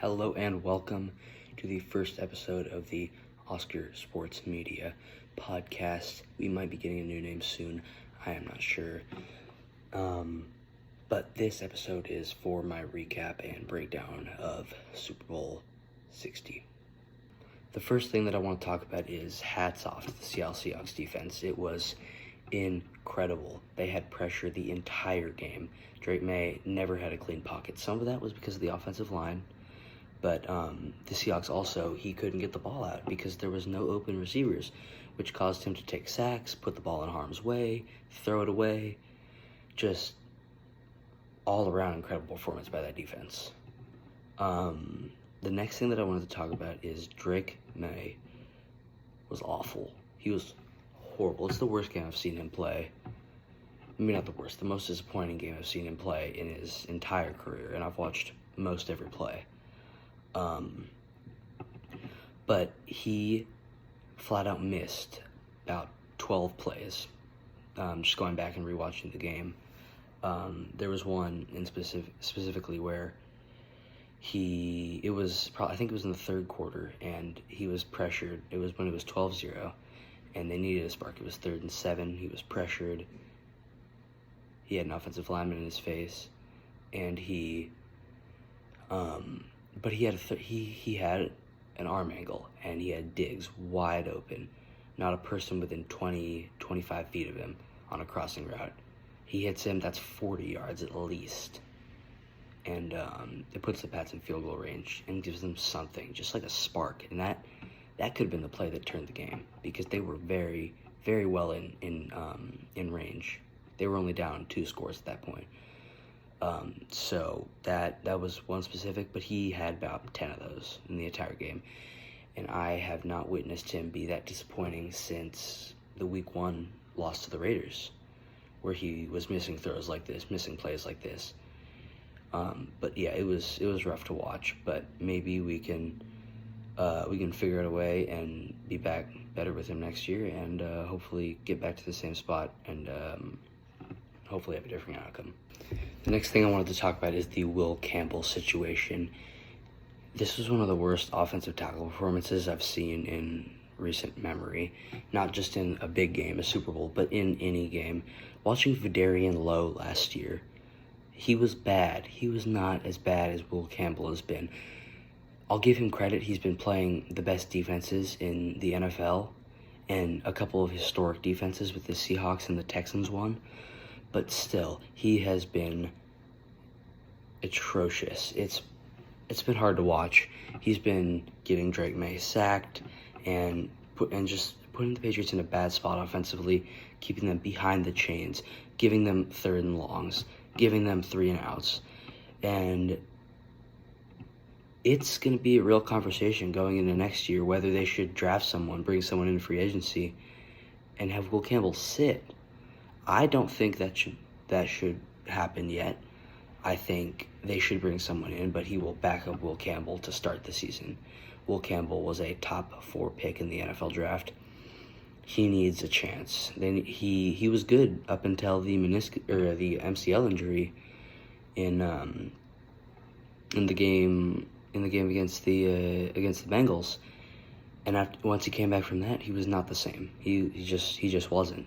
Hello and welcome to the first episode of the Oscar Sports Media podcast. We might be getting a new name soon. I am not sure. But this episode is for my recap and breakdown of Super Bowl 60. The first thing that I want to talk about is hats off to the Seattle Seahawks defense. It was incredible. They had pressure the entire game. Drake May never had a clean pocket. Some of that was because of the offensive line. But the Seahawks also, he couldn't get the ball out because there was no open receivers, which caused him to take sacks, put the ball in harm's way, throw it away. Just all-around incredible performance by that defense. The next thing that I wanted to talk about is Drake May was awful. He was horrible. It's the worst game I've seen him play. I mean, not the worst, the most disappointing game I've seen him play in his entire career, and I've watched most every play. But he flat out missed about 12 plays. Just going back and rewatching the game, there was one in specifically where I think it was in the third quarter, and he was pressured. It was when it was 12-0, and they needed a spark. It was 3rd and 7. He was pressured. He had an offensive lineman in his face, and but he had an arm angle, and he had Diggs wide open, not a person within 25 feet of him on a crossing route. He hits him, that's 40 yards at least, and it puts the Pats in field goal range and gives them something, just like a spark, and that could have been the play that turned the game, because they were very, very well in range. They were only down 2 scores at that point. So that was one specific, but he had about 10 of those in the entire game. And I have not witnessed him be that disappointing since the week 1 loss to the Raiders, where he was missing throws like this, missing plays like this. But yeah, it was rough to watch, but maybe we can figure out a way and be back better with him next year, and hopefully get back to the same spot, and hopefully have a different outcome. The next thing I wanted to talk about is the Will Campbell situation. This was one of the worst offensive tackle performances I've seen in recent memory, not just in a big game, a Super Bowl, but in any game. Watching Vidarian Lowe last year, he was bad. He was not as bad as Will Campbell has been. I'll give him credit. He's been playing the best defenses in the NFL and a couple of historic defenses with the Seahawks and the Texans one. But still, he has been atrocious. It's been hard to watch. He's been getting Drake May sacked and just putting the Patriots in a bad spot offensively, keeping them behind the chains, giving them 3rd and longs, giving them 3 and outs. And it's going to be a real conversation going into next year whether they should draft someone, bring someone in free agency, and have Will Campbell sit. I don't think that should happen yet. I think they should bring someone in, but he will back up Will Campbell to start the season. Will Campbell was a top 4 pick in the NFL draft. He needs a chance. Then he was good up until the the MCL injury in the game against the Bengals, and once he came back from that, he was not the same. He just wasn't.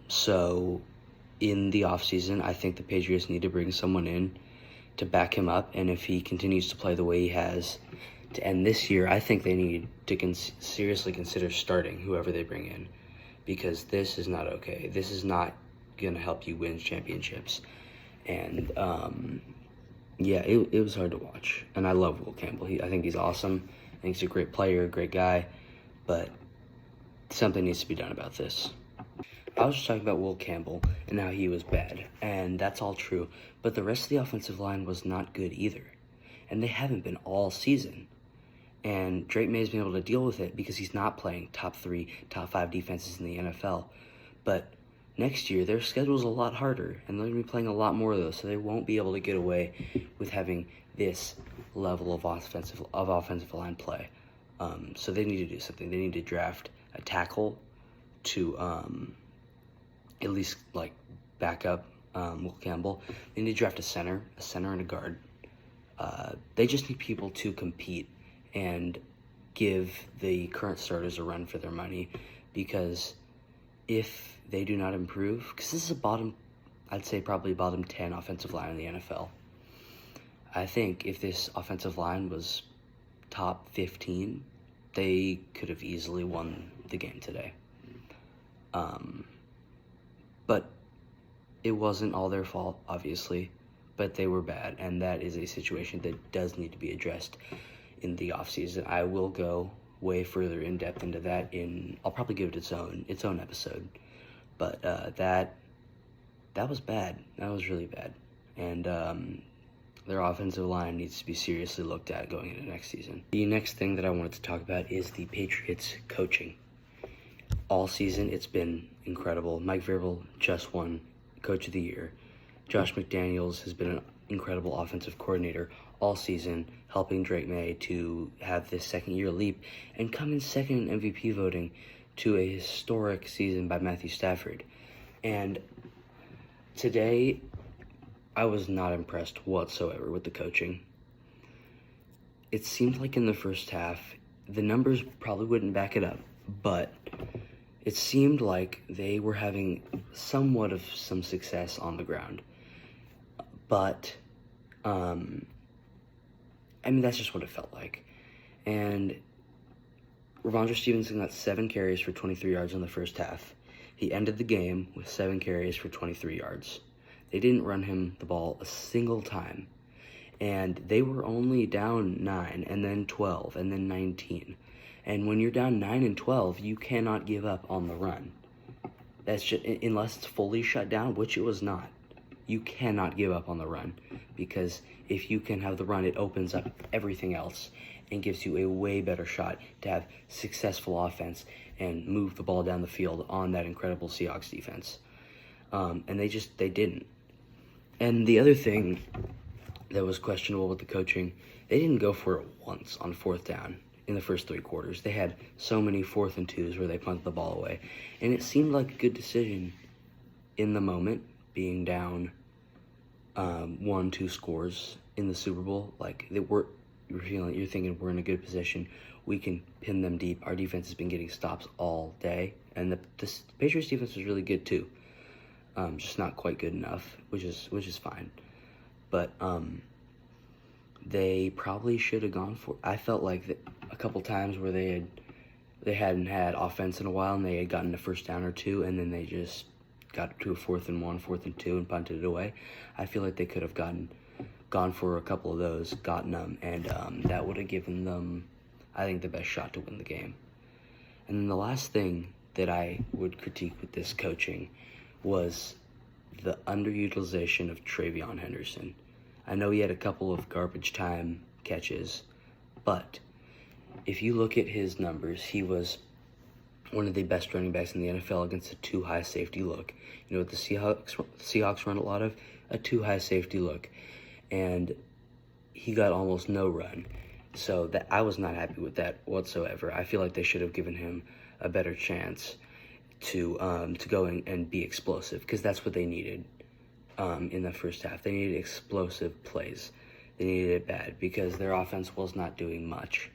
So in the offseason, I think the Patriots need to bring someone in to back him up, and if he continues to play the way he has to end this year, I think they need to seriously consider starting whoever they bring in, because this is not okay. This is not going to help you win championships. And yeah, it was hard to watch, and I love Will Campbell. I think he's awesome. I think he's a great player, great guy, but something needs to be done about this. I was just talking about Will Campbell and how he was bad, and that's all true, but the rest of the offensive line was not good either, and they haven't been all season. And Drake May has been able to deal with it because he's not playing top 3, top 5 defenses in the NFL. But next year, their schedule's a lot harder, and they're going to be playing a lot more of those, so they won't be able to get away with having this level of offensive line play. So they need to do something. They need to draft a tackle to at least back up Will Campbell. They need to draft a center and a guard. They just need people to compete and give the current starters a run for their money, because if they do not improve, because this is I'd say probably bottom 10 offensive line in the NFL. I think if this offensive line was top 15, they could have easily won the game today. But it wasn't all their fault, obviously, but they were bad, and that is a situation that does need to be addressed in the offseason. I will go way further in depth into that I'll probably give it its own episode. But that was bad. That was really bad. And their offensive line needs to be seriously looked at going into next season. The next thing that I wanted to talk about is the Patriots coaching. All season, it's been incredible. Mike Vrabel just won Coach of the Year. Josh McDaniels has been an incredible offensive coordinator all season, helping Drake May to have this second-year leap and come in second in MVP voting to a historic season by Matthew Stafford. And today, I was not impressed whatsoever with the coaching. It seemed like in the first half, the numbers probably wouldn't back it up, but it seemed like they were having somewhat of some success on the ground. But, that's just what it felt like. And Ramondre Stevenson got 7 carries for 23 yards in the first half. He ended the game with 7 carries for 23 yards. They didn't run him the ball a single time. And they were only down 9, and then 12, and then 19. And when you're down 9 and 12, you cannot give up on the run. That's just, unless it's fully shut down, which it was not. You cannot give up on the run, because if you can have the run, it opens up everything else and gives you a way better shot to have successful offense and move the ball down the field on that incredible Seahawks defense. And they didn't. And the other thing that was questionable with the coaching, they didn't go for it once on 4th down in the first 3 quarters. They had so many 4th and 2s where they punted the ball away. And it seemed like a good decision in the moment, being down 1-2 scores in the Super Bowl. Like, you're thinking we're in a good position. We can pin them deep. Our defense has been getting stops all day. And the Patriots defense was really good too. Just not quite good enough, which is fine. But they probably should have gone for. I felt like a couple times where they hadn't had offense in a while, and they had gotten a first down or two, and then they just got to a 4th and 1, 4th and 2, and punted it away. I feel like they could have gone for a couple of those, gotten them, and that would have given them, I think, the best shot to win the game. And then the last thing that I would critique with this coaching was the underutilization of TreVeyon Henderson. I know he had a couple of garbage time catches, but if you look at his numbers, he was one of the best running backs in the NFL against a too-high safety look. You know what the Seahawks run a lot of? A too-high safety look. And he got almost no run. So that I was not happy with that whatsoever. I feel like they should have given him a better chance to go and be explosive, because that's what they needed in the first half. They needed explosive plays. They needed it bad because their offense was not doing much,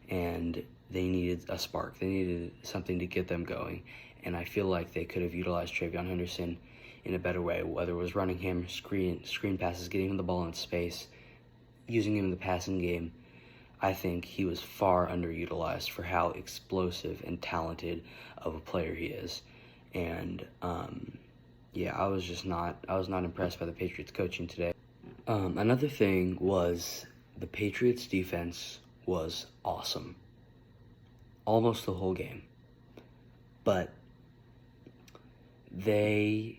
and they needed a spark. They needed something to get them going, and I feel like they could have utilized TreVeyon Henderson in a better way, whether it was running him, screen passes, getting him the ball in space, using him in the passing game. I think he was far underutilized for how explosive and talented of a player he is. And, I was not impressed by the Patriots coaching today. Another thing was the Patriots defense was awesome. Almost the whole game. But there's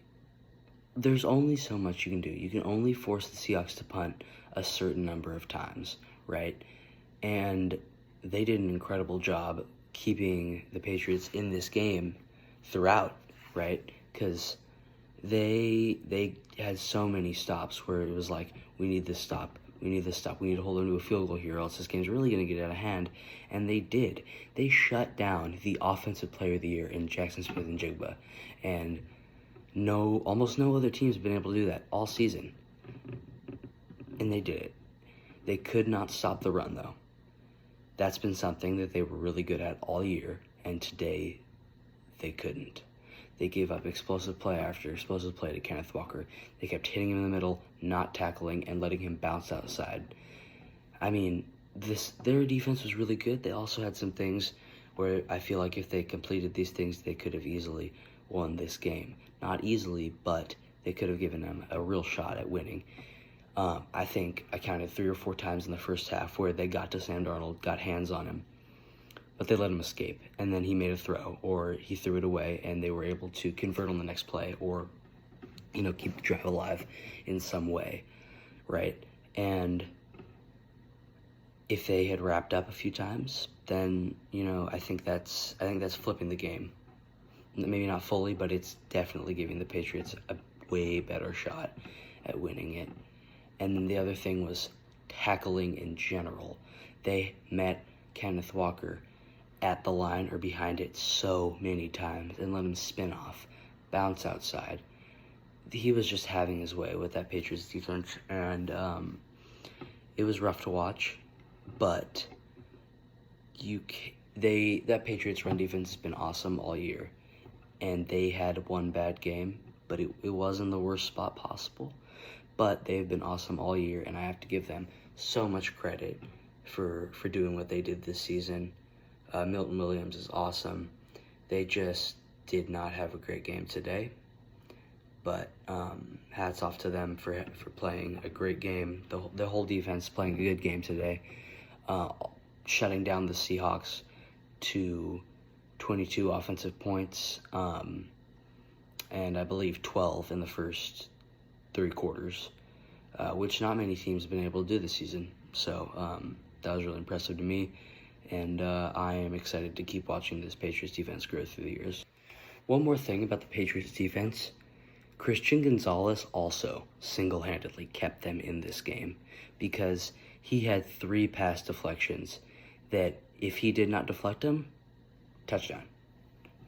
only so much you can do. You can only force the Seahawks to punt a certain number of times, right? And they did an incredible job keeping the Patriots in this game throughout, right? Because they had so many stops where it was like, we need this stop, we need to hold them to a field goal here, or else this game's really going to get out of hand. And they did. They shut down the offensive player of the year in Jackson Smith-Njigba. And almost no other team's been able to do that all season. And they did it. They could not stop the run, though. That's been something that they were really good at all year, and today they couldn't. They gave up explosive play after explosive play to Kenneth Walker. They kept hitting him in the middle, not tackling, and letting him bounce outside. I mean, their defense was really good. They also had some things where I feel like if they completed these things, they could have easily won this game. Not easily, but they could have given them a real shot at winning. I think I counted 3 or 4 times in the first half where they got to Sam Darnold, got hands on him, but they let him escape, and then he made a throw, or he threw it away, and they were able to convert on the next play, or, keep the drive alive in some way, right? And if they had wrapped up a few times, then, I think that's flipping the game. Maybe not fully, but it's definitely giving the Patriots a way better shot at winning it. And then the other thing was tackling in general. They met Kenneth Walker at the line or behind it so many times and let him spin off, bounce outside. He was just having his way with that Patriots defense, and it was rough to watch, but that Patriots run defense has been awesome all year, and they had one bad game, but it wasn't the worst spot possible. But they've been awesome all year, and I have to give them so much credit for doing what they did this season. Milton Williams is awesome. They just did not have a great game today, but hats off to them for playing a great game. The whole defense playing a good game today, shutting down the Seahawks to 22 offensive points, and I believe 12 in the first 3 quarters, which not many teams have been able to do this season. So that was really impressive to me, and I am excited to keep watching this Patriots defense grow through the years. One more thing about the Patriots defense, Christian Gonzalez also single-handedly kept them in this game because he had 3 pass deflections that if he did not deflect them, touchdown.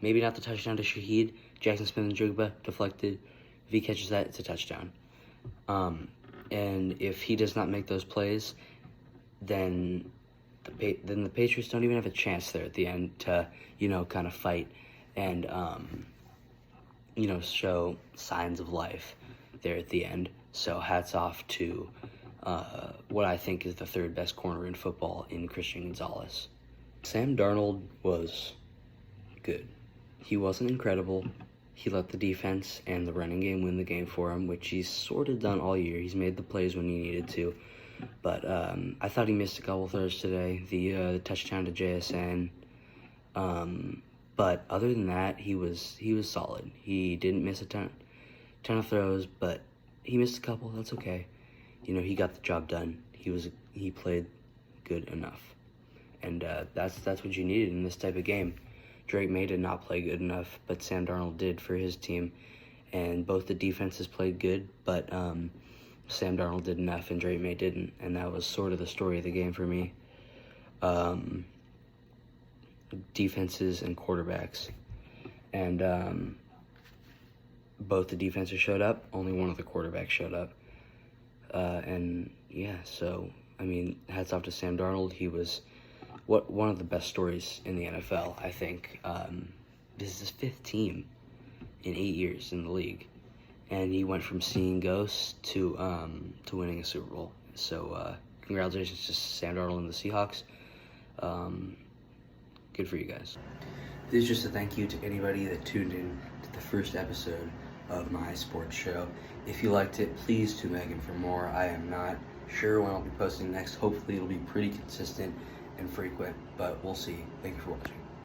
Maybe not the touchdown to Shaheed. Jackson Smith-Njigba deflected. If he catches that, it's a touchdown. And if he does not make those plays, then the Patriots don't even have a chance there at the end to, kind of fight and, show signs of life there at the end. So hats off to what I think is the 3rd best corner in football in Christian Gonzalez. Sam Darnold was good. He wasn't incredible. He let the defense and the running game win the game for him, which he's sort of done all year. He's made the plays when he needed to. But I thought he missed a couple throws today, the touchdown to JSN. But other than that, he was solid. He didn't miss a ton of throws, but he missed a couple. That's okay. He got the job done. He played good enough. And that's what you needed in this type of game. Drake May did not play good enough, but Sam Darnold did for his team. And both the defenses played good, but Sam Darnold did enough and Drake May didn't. And that was sort of the story of the game for me. Defenses and quarterbacks. And both the defenses showed up. Only one of the quarterbacks showed up. So, hats off to Sam Darnold. He was one of the best stories in the NFL, I think. This is his 5th team in 8 years in the league, and he went from seeing ghosts to winning a Super Bowl. So congratulations to Sam Darnold and the Seahawks. Good for you guys. This is just a thank you to anybody that tuned in to the first episode of my sports show. If you liked it, please tune back in for more. I am not sure when I'll be posting next. Hopefully it'll be pretty consistent and frequent, but we'll see. Thank you for watching.